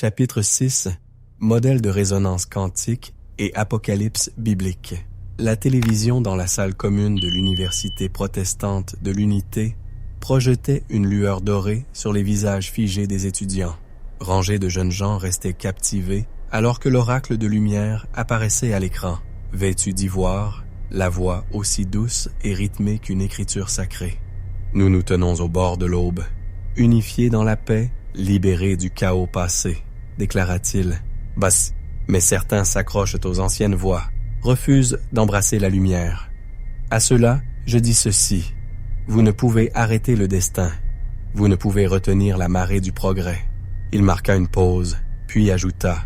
Chapitre 6. Modèle de résonance quantique et apocalypse biblique. La télévision dans la salle commune de l'Université protestante de l'Unité projetait une lueur dorée sur les visages figés des étudiants. Rangées de jeunes gens restaient captivés alors que l'oracle de lumière apparaissait à l'écran, vêtu d'ivoire, la voix aussi douce et rythmée qu'une écriture sacrée. Nous nous tenons au bord de l'aube, unifiés dans la paix, libérés du chaos passé, déclara-t-il. Mais certains s'accrochent aux anciennes voies, refusent d'embrasser la lumière. À cela, je dis ceci. Vous ne pouvez arrêter le destin. Vous ne pouvez retenir la marée du progrès. Il marqua une pause, puis ajouta.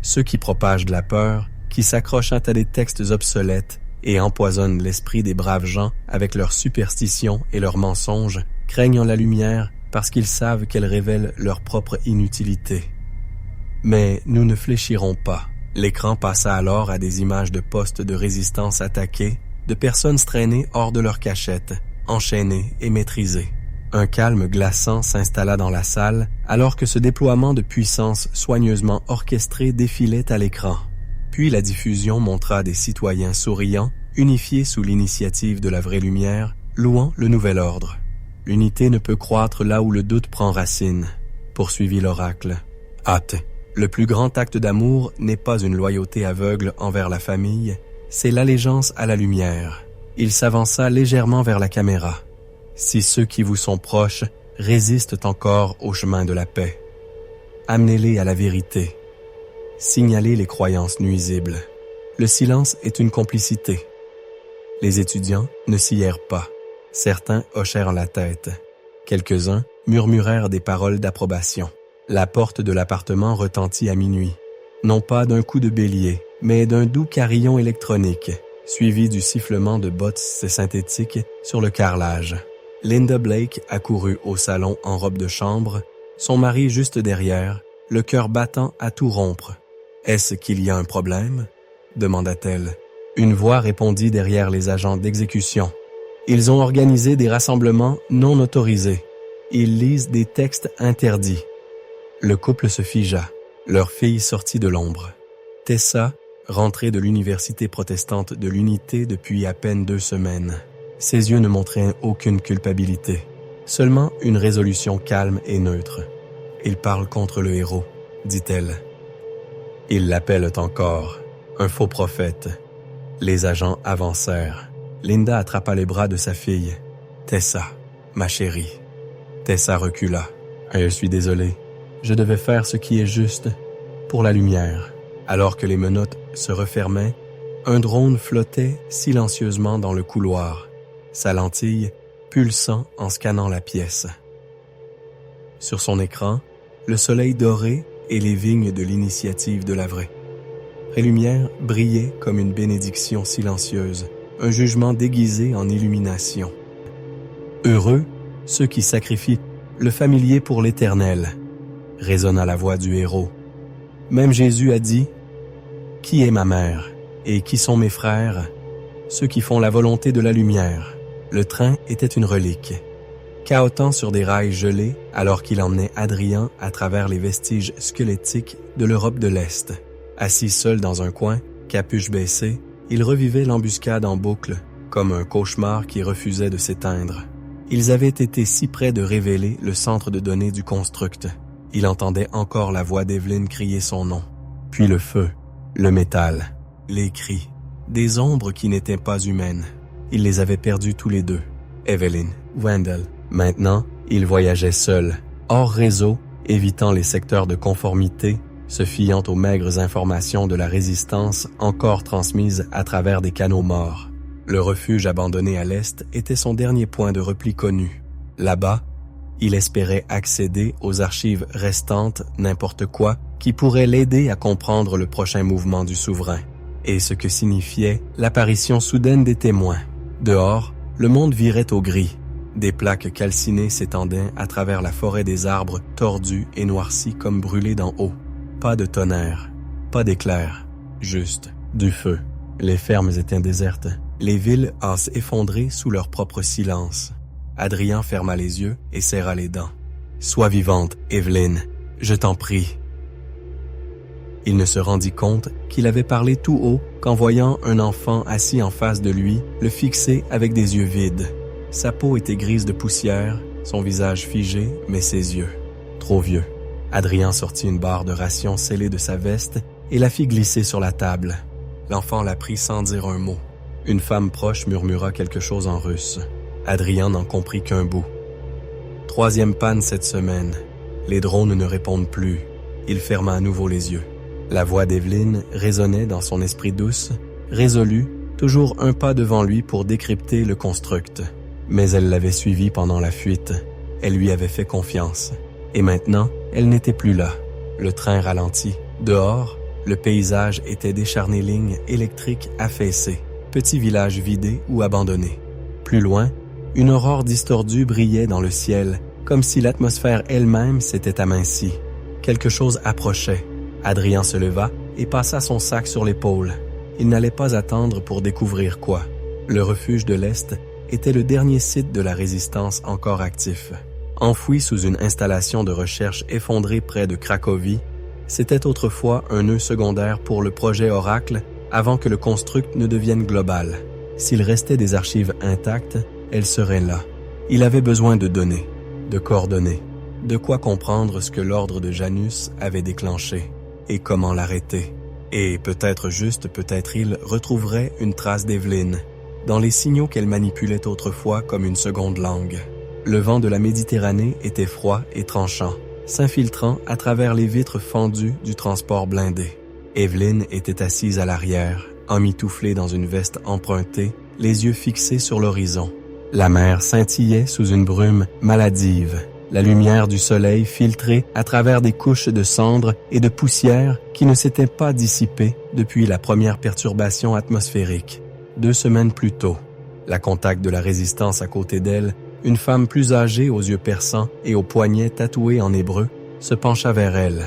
Ceux qui propagent de la peur, qui s'accrochent à des textes obsolètes et empoisonnent l'esprit des braves gens avec leurs superstitions et leurs mensonges, craignent la lumière parce qu'ils savent qu'elle révèle leur propre inutilité. Mais nous ne fléchirons pas. L'écran passa alors à des images de postes de résistance attaqués, de personnes traînées hors de leur cachette, enchaînées et maîtrisées. Un calme glaçant s'installa dans la salle alors que ce déploiement de puissance soigneusement orchestré défilait à l'écran. Puis la diffusion montra des citoyens souriants, unifiés sous l'initiative de la vraie lumière, louant le nouvel ordre. L'unité ne peut croître là où le doute prend racine, poursuivit l'oracle. Hâte. Le plus grand acte d'amour n'est pas une loyauté aveugle envers la famille, c'est l'allégeance à la lumière. Il s'avança légèrement vers la caméra. Si ceux qui vous sont proches résistent encore au chemin de la paix, amenez-les à la vérité. Signalez les croyances nuisibles. Le silence est une complicité. Les étudiants ne s'y errent pas. Certains hochèrent la tête. Quelques-uns murmurèrent des paroles d'approbation. La porte de l'appartement retentit à minuit, non pas d'un coup de bélier, mais d'un doux carillon électronique, suivi du sifflement de bottes synthétiques sur le carrelage. Linda Blake accourut au salon en robe de chambre, son mari juste derrière, le cœur battant à tout rompre. « Est-ce qu'il y a un problème ?» demanda-t-elle. Une voix répondit derrière les agents d'exécution. « Ils ont organisé des rassemblements non autorisés. Ils lisent des textes interdits. » Le couple se figea. Leur fille sortit de l'ombre. Tessa, rentrée de l'Université protestante de l'Unité depuis à peine 2 semaines. Ses yeux ne montraient aucune culpabilité, seulement une résolution calme et neutre. « Il parle contre le héros », dit-elle. « Ils l'appellent encore un faux prophète. » Les agents avancèrent. Linda attrapa les bras de sa fille. « Tessa, ma chérie. » Tessa recula. « Je suis désolé. Je devais faire ce qui est juste pour la lumière. » Alors que les menottes se refermaient, un drone flottait silencieusement dans le couloir, sa lentille pulsant en scannant la pièce. Sur son écran, le soleil doré et les vignes de l'initiative de la vraie. Les lumières brillaient comme une bénédiction silencieuse, un jugement déguisé en illumination. Heureux ceux qui sacrifient le familier pour l'éternel, résonna la voix du héros. Même Jésus a dit « Qui est ma mère et qui sont mes frères? Ceux qui font la volonté de la lumière. » Le train était une relique. Cahotant sur des rails gelés alors qu'il emmenait Adrien à travers les vestiges squelettiques de l'Europe de l'Est. Assis seul dans un coin, capuche baissée, il revivait l'embuscade en boucle, comme un cauchemar qui refusait de s'éteindre. Ils avaient été si près de révéler le centre de données du construct. Il entendait encore la voix d'Evelyn crier son nom. Puis le feu, le métal, les cris, des ombres qui n'étaient pas humaines. Il les avait perdus tous les deux. Evelyn, Wendell. Maintenant, il voyageait seul, hors réseau, évitant les secteurs de conformité, se fiant aux maigres informations de la résistance encore transmises à travers des canaux morts. Le refuge abandonné à l'est était son dernier point de repli connu. Là-bas, il espérait accéder aux archives restantes, n'importe quoi, qui pourrait l'aider à comprendre le prochain mouvement du souverain, et ce que signifiait l'apparition soudaine des témoins. Dehors, le monde virait au gris. Des plaques calcinées s'étendaient à travers la forêt des arbres tordus et noircis comme brûlés d'en haut. Pas de tonnerre, pas d'éclairs, juste du feu. Les fermes étaient désertes, les villes effondrées sous leur propre silence. Adrien ferma les yeux et serra les dents. « Sois vivante, Evelyn, je t'en prie. » Il ne se rendit compte qu'il avait parlé tout haut qu'en voyant un enfant assis en face de lui, le fixer avec des yeux vides. Sa peau était grise de poussière, son visage figé, mais ses yeux. Trop vieux. Adrien sortit une barre de ration scellée de sa veste et la fit glisser sur la table. L'enfant la prit sans dire un mot. Une femme proche murmura quelque chose en russe. Adrien n'en comprit qu'un bout. 3e panne cette semaine. Les drones ne répondent plus. Il ferma à nouveau les yeux. La voix d'Evelyne résonnait dans son esprit douce, résolue, toujours un pas devant lui pour décrypter le construct. Mais elle l'avait suivi pendant la fuite. Elle lui avait fait confiance. Et maintenant, elle n'était plus là. Le train ralentit. Dehors, le paysage était décharné lignes électriques affaissées, petits villages vidés ou abandonnés. Plus loin, une aurore distordue brillait dans le ciel, comme si l'atmosphère elle-même s'était amincie. Quelque chose approchait. Adrien se leva et passa son sac sur l'épaule. Il n'allait pas attendre pour découvrir quoi. Le refuge de l'Est était le dernier site de la résistance encore actif. Enfoui sous une installation de recherche effondrée près de Cracovie, c'était autrefois un nœud secondaire pour le projet Oracle avant que le construct ne devienne global. S'il restait des archives intactes, elles seraient là. Il avait besoin de données, de coordonnées, de quoi comprendre ce que l'ordre de Janus avait déclenché et comment l'arrêter. Et peut-être juste, peut-être il retrouverait une trace d'Evelyne, dans les signaux qu'elle manipulait autrefois comme une seconde langue. Le vent de la Méditerranée était froid et tranchant, s'infiltrant à travers les vitres fendues du transport blindé. Evelyne était assise à l'arrière, emmitouflée dans une veste empruntée, les yeux fixés sur l'horizon. La mer scintillait sous une brume maladive, la lumière du soleil filtrée à travers des couches de cendres et de poussière qui ne s'étaient pas dissipées depuis la première perturbation atmosphérique. 2 semaines plus tôt, la contact de la résistance à côté d'elle, une femme plus âgée aux yeux perçants et aux poignets tatoués en hébreu, se pencha vers elle.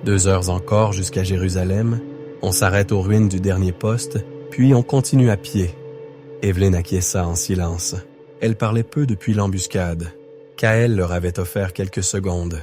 2 heures encore jusqu'à Jérusalem, on s'arrête aux ruines du dernier poste, puis on continue à pied. Evelyne acquiesça en silence. Elle parlait peu depuis l'embuscade. Kaël leur avait offert quelques secondes.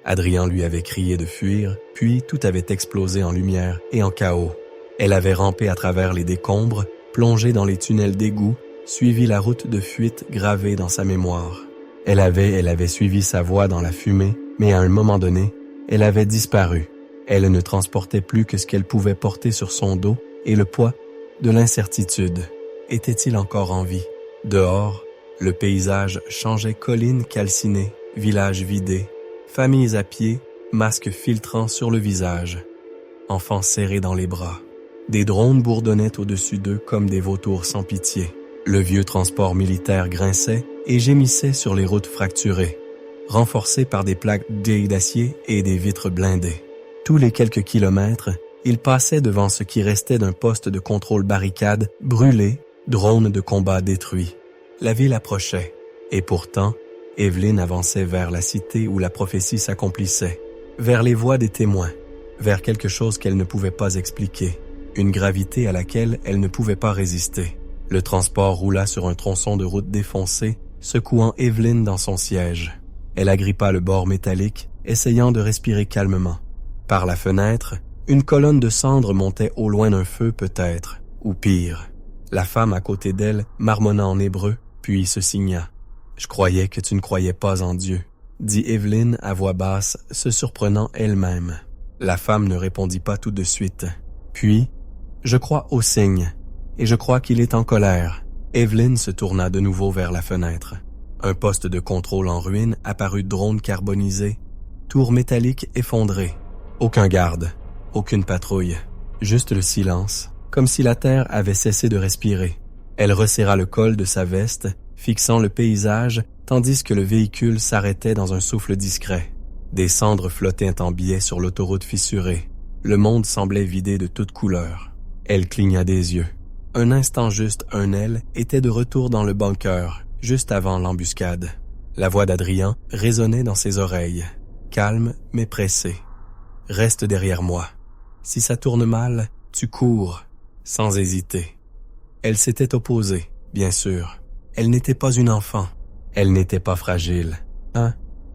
Adrien lui avait crié de fuir, puis tout avait explosé en lumière et en chaos. Elle avait rampé à travers les décombres, plongé dans les tunnels d'égouts, suivi la route de fuite gravée dans sa mémoire. Elle avait suivi sa voie dans la fumée, mais à un moment donné, elle avait disparu. Elle ne transportait plus que ce qu'elle pouvait porter sur son dos et le poids de l'incertitude. Était-il encore en vie? Dehors, le paysage changeait collines calcinées, villages vidés, familles à pied, masques filtrant sur le visage, enfants serrés dans les bras. Des drones bourdonnaient au-dessus d'eux comme des vautours sans pitié. Le vieux transport militaire grinçait et gémissait sur les routes fracturées, renforcées par des plaques d'acier et des vitres blindées. Tous les quelques kilomètres, il passait devant ce qui restait d'un poste de contrôle barricade brûlé, drones de combat détruits. La ville approchait, et pourtant, Evelyne avançait vers la cité où la prophétie s'accomplissait, vers les voix des témoins, vers quelque chose qu'elle ne pouvait pas expliquer, une gravité à laquelle elle ne pouvait pas résister. Le transport roula sur un tronçon de route défoncé, secouant Evelyne dans son siège. Elle agrippa le bord métallique, essayant de respirer calmement. Par la fenêtre, une colonne de cendres montait au loin d'un feu peut-être, ou pire. La femme à côté d'elle marmonna en hébreu, puis se signa. « Je croyais que tu ne croyais pas en Dieu », dit Evelyne à voix basse, se surprenant elle-même. La femme ne répondit pas tout de suite. Puis, « Je crois au signe, et je crois qu'il est en colère. » Evelyne se tourna de nouveau vers la fenêtre. Un poste de contrôle en ruine apparut, drone carbonisé, tour métallique effondrée. Aucun garde, aucune patrouille, juste le silence, comme si la terre avait cessé de respirer. Elle resserra le col de sa veste, fixant le paysage, tandis que le véhicule s'arrêtait dans un souffle discret. Des cendres flottaient en biais sur l'autoroute fissurée. Le monde semblait vidé de toutes couleurs. Elle cligna des yeux. Un instant juste, un aile était de retour dans le bunker, juste avant l'embuscade. La voix d'Adrien résonnait dans ses oreilles, calme mais pressée. « Reste derrière moi. Si ça tourne mal, tu cours, sans hésiter. » Elle s'était opposée, bien sûr. Elle n'était pas une enfant. Elle n'était pas fragile. « Hein,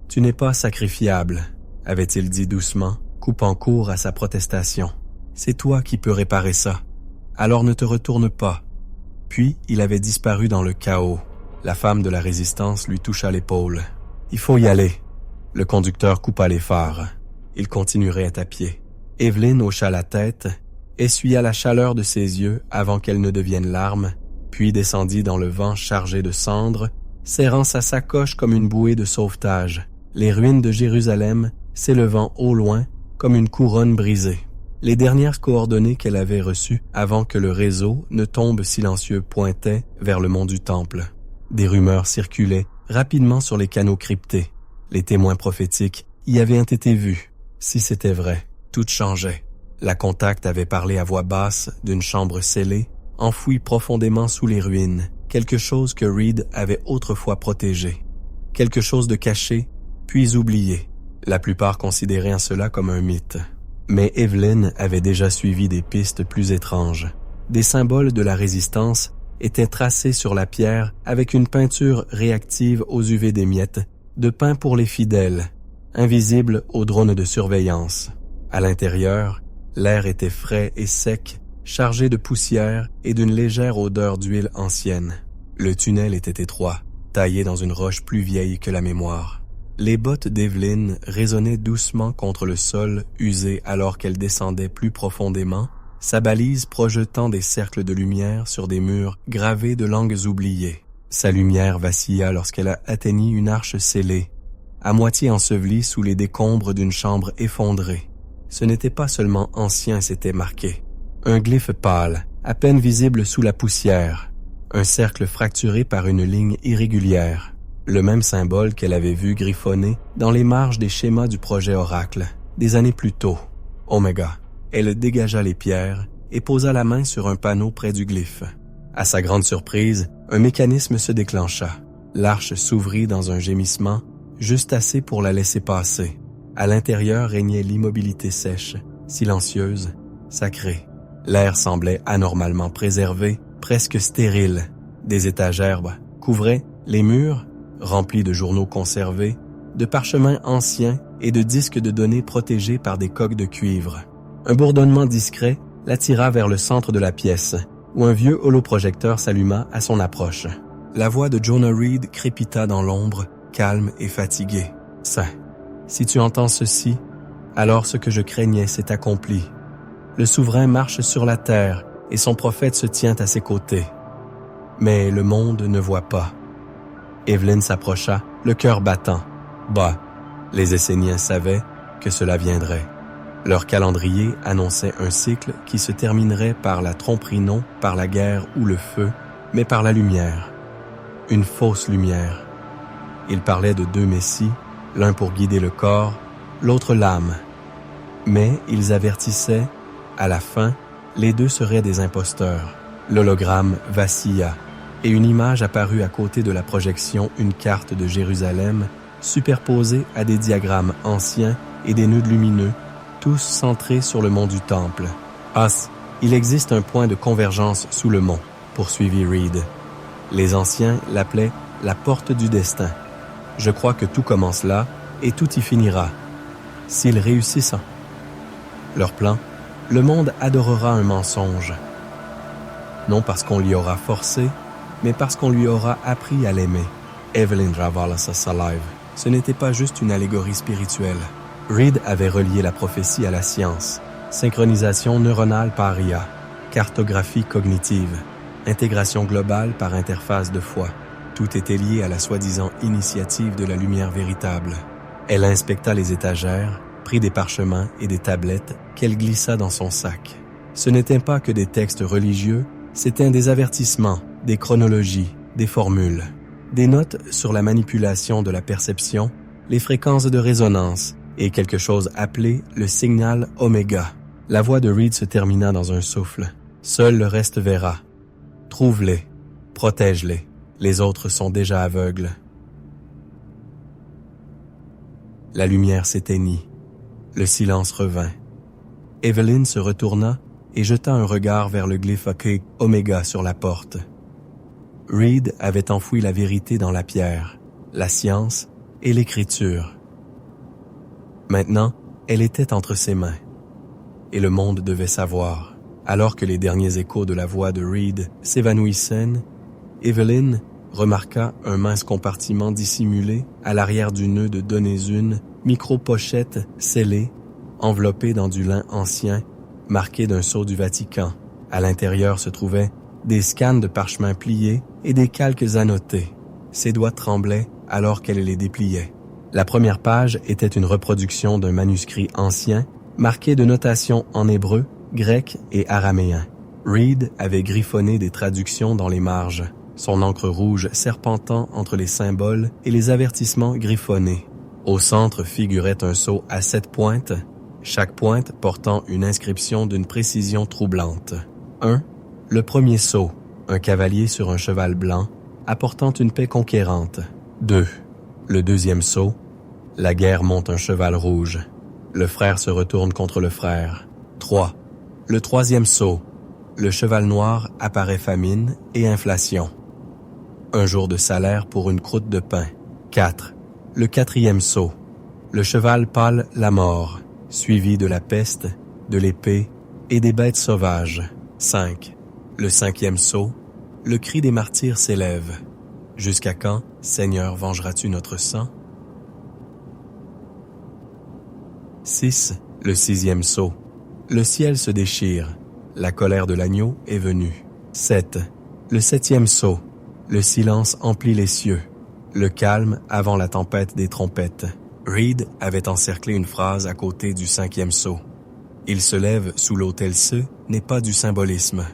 tu n'es pas sacrifiable », avait-il dit doucement, coupant court à sa protestation. C'est toi qui peux réparer ça. Alors ne te retourne pas. » Puis il avait disparu dans le chaos. La femme de la résistance lui toucha l'épaule. « Il faut y aller. » Le conducteur coupa les phares. Ils continueraient à pied. Evelyn hocha la tête, essuya la chaleur de ses yeux avant qu'elle ne devienne larmes, puis descendit dans le vent chargé de cendres, serrant sa sacoche comme une bouée de sauvetage, les ruines de Jérusalem s'élevant au loin comme une couronne brisée. Les dernières coordonnées qu'elle avait reçues avant que le réseau ne tombe silencieux pointaient vers le mont du Temple. Des rumeurs circulaient rapidement sur les canaux cryptés. Les témoins prophétiques y avaient été vus. Si c'était vrai, tout changeait. La contact avait parlé à voix basse d'une chambre scellée, enfouie profondément sous les ruines, quelque chose que Reed avait autrefois protégé. Quelque chose de caché, puis oublié. La plupart considéraient cela comme un mythe. Mais Evelyn avait déjà suivi des pistes plus étranges. Des symboles de la résistance étaient tracés sur la pierre avec une peinture réactive aux UV des miettes, de pain pour les fidèles, invisible aux drones de surveillance. À l'intérieur, l'air était frais et sec, chargé de poussière et d'une légère odeur d'huile ancienne. Le tunnel était étroit, taillé dans une roche plus vieille que la mémoire. Les bottes d'Evelyn résonnaient doucement contre le sol usé alors qu'elle descendait plus profondément, sa balise projetant des cercles de lumière sur des murs gravés de langues oubliées. Sa lumière vacilla lorsqu'elle atteignit une arche scellée, à moitié ensevelie sous les décombres d'une chambre effondrée. Ce n'était pas seulement ancien, c'était marqué. Un glyphe pâle, à peine visible sous la poussière. Un cercle fracturé par une ligne irrégulière. Le même symbole qu'elle avait vu griffonné dans les marges des schémas du projet Oracle, des années plus tôt. Oméga. Elle dégagea les pierres et posa la main sur un panneau près du glyphe. À sa grande surprise, un mécanisme se déclencha. L'arche s'ouvrit dans un gémissement, juste assez pour la laisser passer. À l'intérieur régnait l'immobilité sèche, silencieuse, sacrée. L'air semblait anormalement préservé, presque stérile. Des étagères couvraient les murs, remplis de journaux conservés, de parchemins anciens et de disques de données protégés par des coques de cuivre. Un bourdonnement discret l'attira vers le centre de la pièce, où un vieux holoprojecteur s'alluma à son approche. La voix de Jonah Reed crépita dans l'ombre, calme et fatiguée. « Saint, si tu entends ceci, alors ce que je craignais s'est accompli. Le souverain marche sur la terre et son prophète se tient à ses côtés. Mais le monde ne voit pas. » Evelyn s'approcha, le cœur battant. Bah, les Esséniens savaient que cela viendrait. Leur calendrier annonçait un cycle qui se terminerait par la tromperie, non par la guerre ou le feu, mais par la lumière. Une fausse lumière. Ils parlaient de deux messies, l'un pour guider le corps, l'autre l'âme. Mais ils avertissaient, à la fin, les deux seraient des imposteurs. L'hologramme vacilla, et une image apparut à côté de la projection, une carte de Jérusalem, superposée à des diagrammes anciens et des nœuds lumineux, tous centrés sur le mont du Temple. « As, il existe un point de convergence sous le mont, » poursuivit Reed. Les anciens l'appelaient « la porte du destin ». Je crois que tout commence là et tout y finira. S'ils réussissent leur plan, le monde adorera un mensonge. Non parce qu'on l'y aura forcé, mais parce qu'on lui aura appris à l'aimer. Evelyn ravala sa salive. Ce n'était pas juste une allégorie spirituelle. Reed avait relié la prophétie à la science. Synchronisation neuronale par IA, cartographie cognitive, intégration globale par interface de foi. Tout était lié à la soi-disant initiative de la lumière véritable. Elle inspecta les étagères, prit des parchemins et des tablettes qu'elle glissa dans son sac. Ce n'étaient pas que des textes religieux, c'étaient des avertissements, des chronologies, des formules, des notes sur la manipulation de la perception, les fréquences de résonance et quelque chose appelé le signal oméga. La voix de Reed se termina dans un souffle. Seul le reste verra. Trouve-les, protège-les. Les autres sont déjà aveugles. La lumière s'éteignit. Le silence revint. Evelyn se retourna et jeta un regard vers le glyphe Oméga sur la porte. Reed avait enfoui la vérité dans la pierre, la science et l'écriture. Maintenant, elle était entre ses mains. et le monde devait savoir. Alors que les derniers échos de la voix de Reed s'évanouissaient, Evelyn remarqua un mince compartiment dissimulé à l'arrière du nœud de données micro-pochette scellée, enveloppée dans du lin ancien, marqué d'un sceau du Vatican. À l'intérieur se trouvaient des scans de parchemin pliés et des calques annotés. Ses doigts tremblaient alors qu'elle les dépliait. La première page était une reproduction d'un manuscrit ancien, marqué de notations en hébreu, grec et araméen. Reed avait griffonné des traductions dans les marges, son encre rouge serpentant entre les symboles et les avertissements griffonnés. Au centre figurait un sceau à 7 pointes, chaque pointe portant une inscription d'une précision troublante. 1. Le premier sceau, un cavalier sur un cheval blanc, apportant une paix conquérante. 2. Le deuxième sceau, la guerre monte un cheval rouge. Le frère se retourne contre le frère. 3. Le troisième sceau, le cheval noir apparaît famine et inflation. Un jour de salaire pour une croûte de pain. 4. Le quatrième sceau, le cheval pâle la mort, suivi de la peste, de l'épée et des bêtes sauvages. 5. Le cinquième sceau, le cri des martyrs s'élève. Jusqu'à quand, Seigneur, vengeras-tu notre sang? 6. Le sixième sceau, le ciel se déchire, la colère de l'agneau est venue. 7. Le septième sceau, le silence emplit les cieux, le calme avant la tempête des trompettes. Reed avait encerclé une phrase à côté du cinquième sceau. Il se lève sous l'autel Ce n'est pas du symbolisme.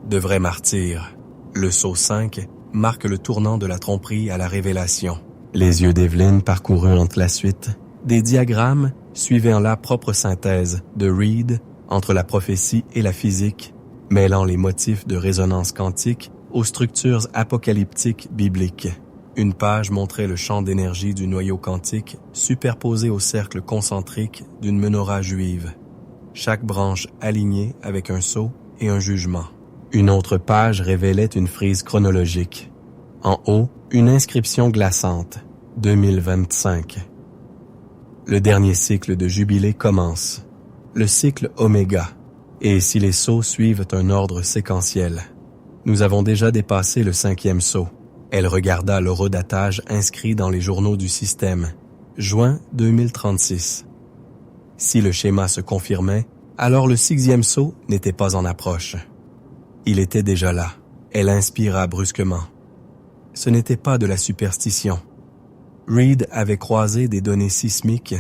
De vrais martyrs. Le sceau 5 marque le tournant de la tromperie à la révélation. Les yeux d'Evelyn parcoururent entre la suite. Des diagrammes suivaient en la propre synthèse de Reed entre la prophétie et la physique, mêlant les motifs de résonance quantique aux structures apocalyptiques bibliques. Une page montrait le champ d'énergie du noyau quantique superposé au cercle concentrique d'une menorah juive. Chaque branche alignée avec un sceau et un jugement. Une autre page révélait une frise chronologique. En haut, une inscription glaçante, 2025. Le dernier cycle de jubilé commence, le cycle Oméga, et si les sceaux suivent un ordre séquentiel. Nous avons déjà dépassé le cinquième sceau. Elle regarda l'horodatage inscrit dans les journaux du système, juin 2036. Si le schéma se confirmait, alors le sixième sceau n'était pas en approche. Il était déjà là. Elle inspira brusquement. Ce n'était pas de la superstition. Reed avait croisé des données sismiques,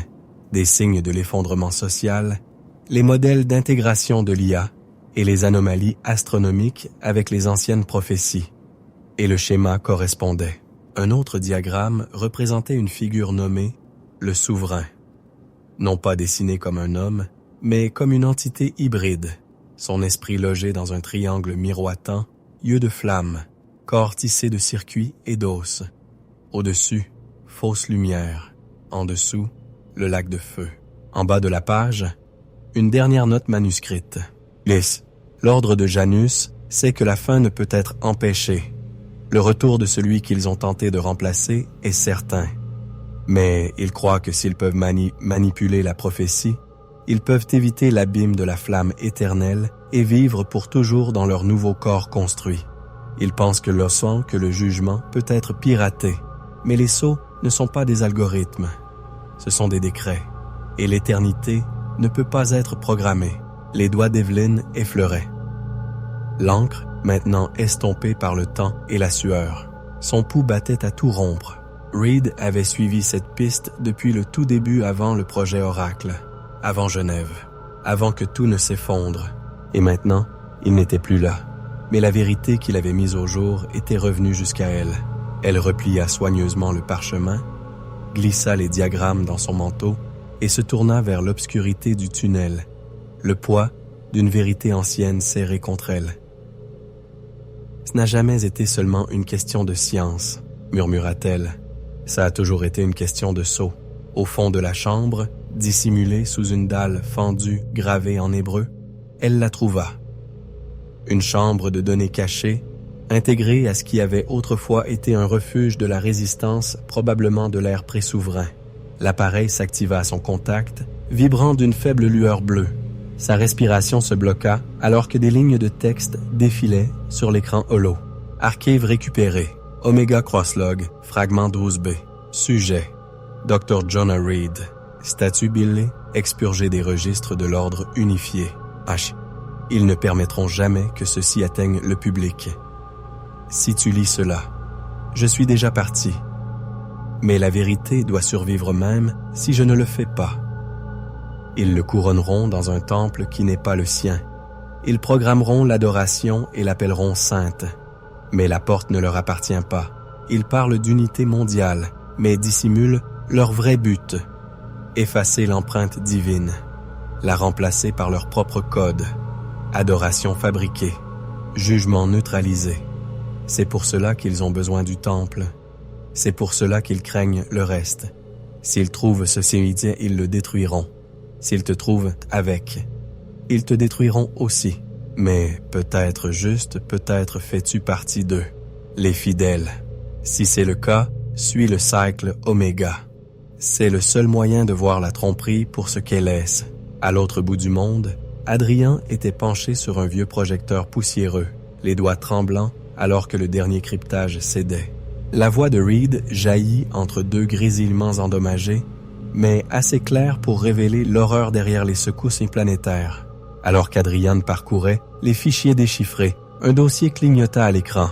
des signes de l'effondrement social, les modèles d'intégration de l'IA et les anomalies astronomiques avec les anciennes prophéties. Et le schéma correspondait. Un autre diagramme représentait une figure nommée le souverain. Non pas dessiné comme un homme, mais comme une entité hybride, son esprit logé dans un triangle miroitant, yeux de flamme, corps tissé de circuits et d'os. Au-dessus, fausse lumière. En dessous, le lac de feu. En bas de la page, une dernière note manuscrite. Lys, l'ordre de Janus sait que la fin ne peut être empêchée. Le retour de celui qu'ils ont tenté de remplacer est certain. Mais ils croient que s'ils peuvent manipuler la prophétie, ils peuvent éviter l'abîme de la flamme éternelle et vivre pour toujours dans leur nouveau corps construit. Ils pensent que le jugement peut être piraté, mais les sceaux ne sont pas des algorithmes. Ce sont des décrets, et l'éternité ne peut pas être programmée. Les doigts d'Evelyn effleuraient. L'encre, maintenant estompée par le temps et la sueur. Son pouls battait à tout rompre. Reed avait suivi cette piste depuis le tout début avant le projet Oracle, avant Genève, avant que tout ne s'effondre. Et maintenant, il n'était plus là. Mais la vérité qu'il avait mise au jour était revenue jusqu'à elle. Elle replia soigneusement le parchemin, glissa les diagrammes dans son manteau et se tourna vers l'obscurité du tunnel, le poids d'une vérité ancienne serrée contre elle. « Ce n'a jamais été seulement une question de science, » murmura-t-elle. « Ça a toujours été une question de sceau. » Au fond de la chambre, dissimulée sous une dalle fendue gravée en hébreu, elle la trouva. Une chambre de données cachées, intégrée à ce qui avait autrefois été un refuge de la résistance, probablement de l'ère pré-souverain. L'appareil s'activa à son contact, vibrant d'une faible lueur bleue. Sa respiration se bloqua alors que des lignes de texte défilaient sur l'écran holo. Archive récupérée. Omega Crosslog, fragment 12B. Sujet. Dr. Jonah Reed. Statut Billy, expurgé des registres de l'ordre unifié. H. Ils ne permettront jamais que ceci atteigne le public. Si tu lis cela, je suis déjà parti. Mais la vérité doit survivre même si je ne le fais pas. Ils le couronneront dans un temple qui n'est pas le sien. Ils programmeront l'adoration et l'appelleront sainte. Mais la porte ne leur appartient pas. Ils parlent d'unité mondiale, mais dissimulent leur vrai but. Effacer l'empreinte divine. La remplacer par leur propre code. Adoration fabriquée. Jugement neutralisé. C'est pour cela qu'ils ont besoin du temple. C'est pour cela qu'ils craignent le reste. S'ils trouvent ce cimetière, ils le détruiront. S'ils te trouvent avec, ils te détruiront aussi. Mais peut-être juste, peut-être fais-tu partie d'eux, les fidèles. Si c'est le cas, suis le cycle Oméga. C'est le seul moyen de voir la tromperie pour ce qu'elle est. À l'autre bout du monde, Adrien était penché sur un vieux projecteur poussiéreux, les doigts tremblants alors que le dernier cryptage cédait. La voix de Reed jaillit entre deux grésillements endommagés, mais assez claire pour révéler l'horreur derrière les secousses planétaires. Alors qu'Adrian parcourait les fichiers déchiffrés, un dossier clignota à l'écran.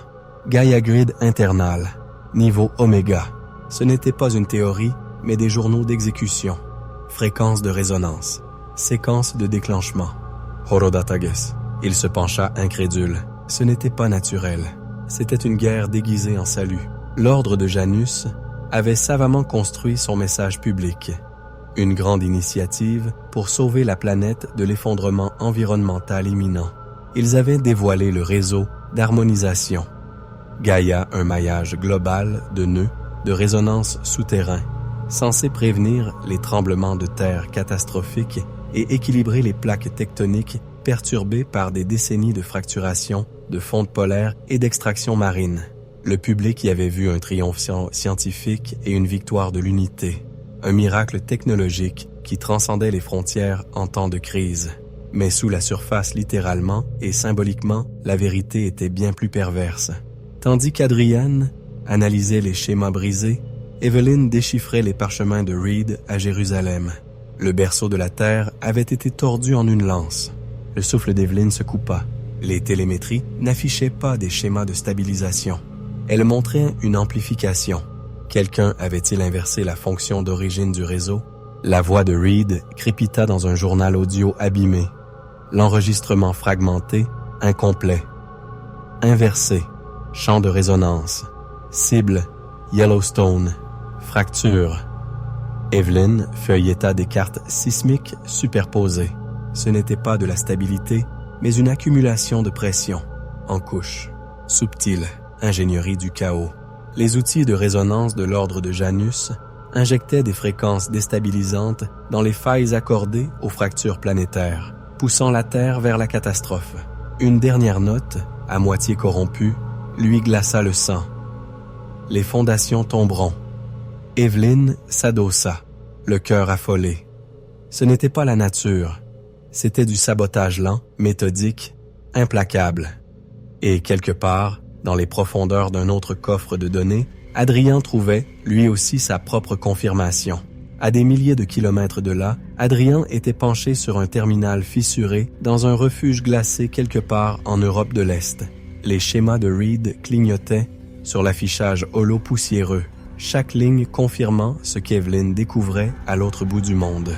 Gaia Grid internal, niveau Oméga. Ce n'était pas une théorie, mais des journaux d'exécution. Fréquence de résonance. Séquence de déclenchement. Horodatages. Il se pencha incrédule. Ce n'était pas naturel. C'était une guerre déguisée en salut. L'ordre de Janus avait savamment construit son message public. Une grande initiative pour sauver la planète de l'effondrement environnemental imminent. Ils avaient dévoilé le réseau d'harmonisation. Gaïa, un maillage global de nœuds de résonance souterrains, censé prévenir les tremblements de terre catastrophiques et équilibrer les plaques tectoniques perturbées par des décennies de fracturation, de fonte polaire et d'extraction marine. Le public y avait vu un triomphe scientifique et une victoire de l'unité, un miracle technologique qui transcendait les frontières en temps de crise. Mais sous la surface littéralement et symboliquement, la vérité était bien plus perverse. Tandis qu'Adrian analysait les schémas brisés, Evelyn déchiffrait les parchemins de Reed à Jérusalem. Le berceau de la Terre avait été tordu en une lance. Le souffle d'Evelyn se coupa. Les télémétries n'affichaient pas des schémas de stabilisation. Elles montraient une amplification. Quelqu'un avait-il inversé la fonction d'origine du réseau? La voix de Reed crépita dans un journal audio abîmé. L'enregistrement fragmenté, incomplet. Inversé. Champ de résonance. Cible, Yellowstone. Fracture. Evelyn feuilleta des cartes sismiques superposées. Ce n'était pas de la stabilité, mais une accumulation de pression. En couches. Subtile. Ingénierie du chaos. Les outils de résonance de l'ordre de Janus injectaient des fréquences déstabilisantes dans les failles accordées aux fractures planétaires, poussant la Terre vers la catastrophe. Une dernière note, à moitié corrompue, lui glaça le sang. Les fondations tomberont. Evelyn s'adossa, le cœur affolé. Ce n'était pas la nature, c'était du sabotage lent, méthodique, implacable. Et quelque part, dans les profondeurs d'un autre coffre de données, Adrien trouvait, lui aussi, sa propre confirmation. À des milliers de kilomètres de là, Adrien était penché sur un terminal fissuré dans un refuge glacé quelque part en Europe de l'Est. Les schémas de Reed clignotaient sur l'affichage holo poussiéreux, chaque ligne confirmant ce qu'Evelyn découvrait à l'autre bout du monde.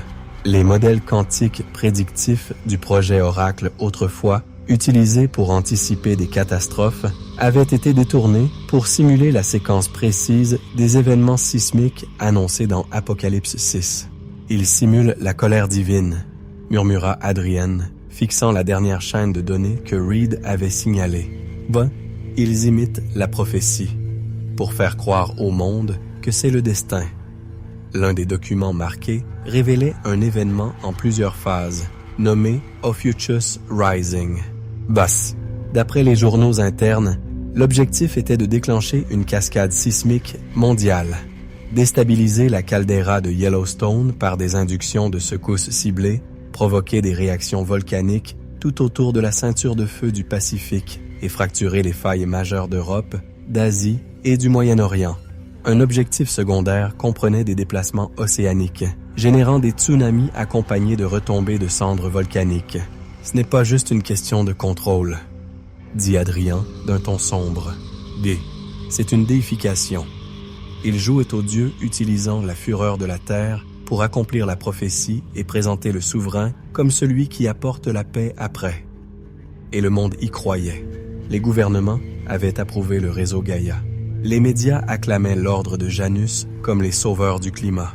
Les modèles quantiques prédictifs du projet Oracle autrefois, utilisés pour anticiper des catastrophes, avaient été détournés pour simuler la séquence précise des événements sismiques annoncés dans Apocalypse 6. Ils simulent la colère divine, murmura Adrien, fixant la dernière chaîne de données que Reed avait signalée. Ben, ils imitent la prophétie, pour faire croire au monde que c'est le destin. L'un des documents marqués révélait un événement en plusieurs phases, nommé Ophiuchus Rising. Basse. D'après les journaux internes, l'objectif était de déclencher une cascade sismique mondiale, déstabiliser la caldeira de Yellowstone par des inductions de secousses ciblées provoquer des réactions volcaniques tout autour de la ceinture de feu du Pacifique et fracturer les failles majeures d'Europe, d'Asie et du Moyen-Orient. Un objectif secondaire comprenait des déplacements océaniques, générant des tsunamis accompagnés de retombées de cendres volcaniques. Ce n'est pas juste une question de contrôle, dit Adrien d'un ton sombre. C'est une déification. Il jouait au Dieu utilisant la fureur de la terre pour accomplir la prophétie et présenter le souverain comme celui qui apporte la paix après. Et le monde y croyait. Les gouvernements avaient approuvé le réseau Gaïa. Les médias acclamaient l'ordre de Janus comme les sauveurs du climat.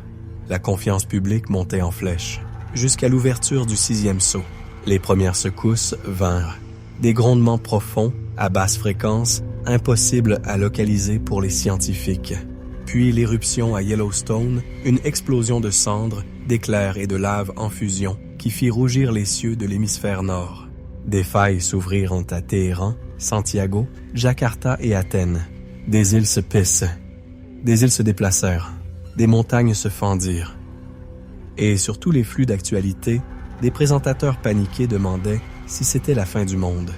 La confiance publique montait en flèche, jusqu'à l'ouverture du 6e sceau. Les premières secousses vinrent. Des grondements profonds, à basse fréquence, impossibles à localiser pour les scientifiques. Puis l'éruption à Yellowstone, une explosion de cendres, d'éclairs et de lave en fusion qui fit rougir les cieux de l'hémisphère nord. Des failles s'ouvrirent à Téhéran, Santiago, Jakarta et Athènes. Des îles se pissent, des îles se déplacèrent, des montagnes se fendirent. Et sur tous les flux d'actualité, des présentateurs paniqués demandaient si c'était la fin du monde.